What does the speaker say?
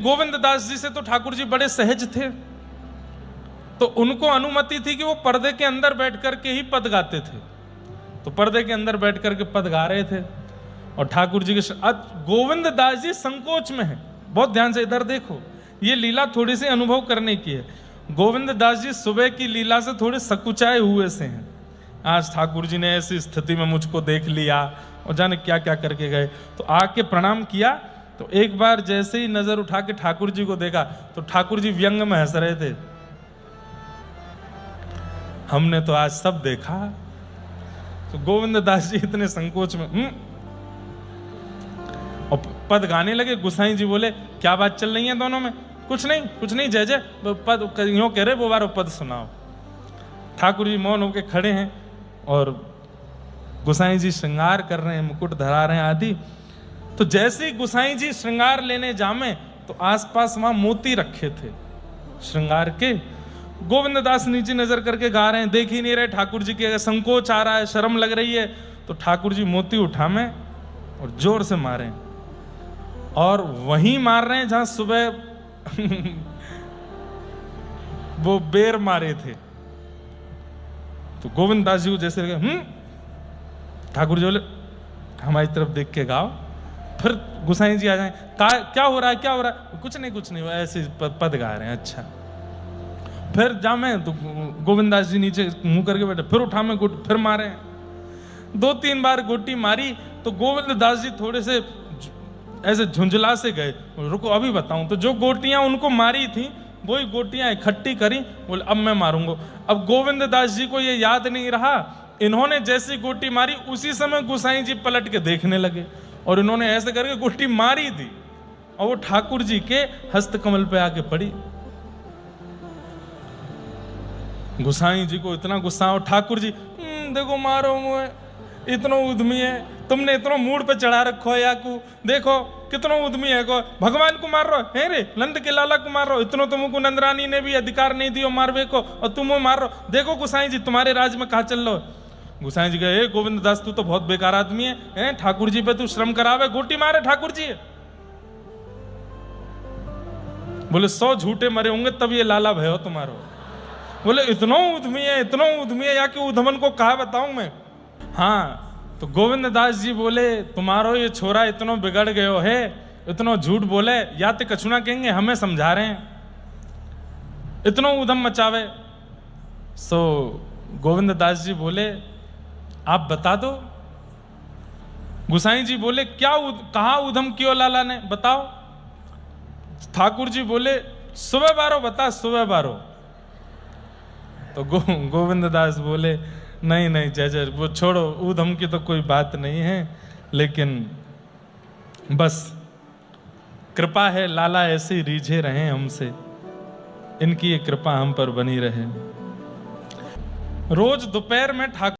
गोविंद दास जी से तो ठाकुर जी बड़े सहज थे, तो उनको अनुमति थी कि वो पर्दे के अंदर बैठ करके ही पद गाते थे। तो पर्दे के अंदर बैठ करके पद गा रहे थे और ठाकुर जी के गोविंद दास जी संकोच में है। बहुत ध्यान से इधर देखो, ये लीला थोड़ी सी अनुभव करने की है। गोविंद दास जी सुबह की लीला से थोड़े सकुचाए हुए से हैं। आज ठाकुर जी ने ऐसी स्थिति में मुझको देख लिया और जाने क्या क्या करके गए। तो आके प्रणाम किया, तो एक बार जैसे ही नजर उठा के ठाकुर जी को देखा तो ठाकुर जी व्यंग में हंस रहे थे। हमने तो आज सब देखा। तो गोविंद दास जी इतने संकोच में और पद गाने लगे। गुसाई जी बोले क्या बात चल रही है दोनों में? कुछ नहीं जय जय, पद यूं कह रहे वो बारो पद सुनाओ। ठाकुर जी मौन होके खड़े हैं और गुसाई जी श्रृंगार कर रहे हैं, मुकुट धरा रहे हैं आदि। तो जैसे ही गुसाई जी श्रृंगार लेने जामे तो आसपास वहां मोती रखे थे श्रृंगार के। गोविंद दास नीचे नजर करके गा रहे हैं, देख ही नहीं रहे ठाकुर जी के। संकोच आ रहा है, शर्म लग रही है, तो ठाकुर जी मोती उठामे और जोर से मारे और वहीं मार रहे हैं जहां सुबह वो बेर मारे थे। तो गोविंद दास जी को जैसे लगे ठाकुर जी बोले हमारी तरफ देख के गाओ। फिर गुसाई जी आ जाए, क्या हो रहा है? कुछ नहीं, ऐसे पद गा रहे हैं। अच्छा, फिर जामे तो गोविंद दास जी नीचे मुंह करके बैठे, फिर उठा में गुट, फिर मारे। 2-3 बार गोटी मारी तो गोविंद दास जी थोड़े से ऐसे झुंझला से गए। रुको अभी बताऊं। तो जो गोटियां उनको मारी थी वही गोटियां इकट्ठी करी, बोले अब मैं मारूंगा। अब गोविंद दास जी को ये याद नहीं रहा, इन्होंने जैसी गोटी मारी उसी समय गुसाई जी पलट के देखने लगे और इन्होंने ऐसे करके गोटी मारी थी और वो ठाकुर जी के हस्त कमल पे आके पड़ी। गुसाई जी को इतना गुस्सा और ठाकुर जी देखो मारो मुझे, इतना उद्यमी है, तुमने इतना मूड पे चढ़ा रखो है या को, देखो कितना उद्यमी है को, भगवान को मार रहे हो है रे, नंद के लाला को मार रहे हो, इतना तुमको नंदरानी ने भी अधिकार नहीं दियो मारवे को और तुम मार रहे हो। देखो गुसाई जी तुम्हारे राज में कहा चल रहे हो। गुसाई जी कहे गोविंद दास तू तो बहुत बेकार आदमी है, ठाकुर जी पे तू श्रम करावे, गोटी मारे ठाकुर जी। बोले 100 झूठे मरे होंगे तब ये लाला भयो तुम्हारो। बोले इतना उद्यमी है या कि उधमन को कहा बताऊं मैं। हाँ, तो गोविंद दास जी बोले तुम्हारो ये छोरा इतना बिगड़ गयो है, इतना झूठ बोले, या तो कछुना कहेंगे हमें समझा रहे हैं, इतना उधम मचावे। सो गोविंद दास जी बोले आप बता दो। गुसाई जी बोले कहा उधम क्यों लाला ने, बताओ। ठाकुर जी बोले सुबह बारो बता, सुबह बारो। तो गोविंद दास बोले नहीं जय वो छोड़ो, उधम की तो कोई बात नहीं है, लेकिन बस कृपा है लाला ऐसे रीझे रहे हमसे, इनकी ये कृपा हम पर बनी रहे। रोज दोपहर में ठाकुर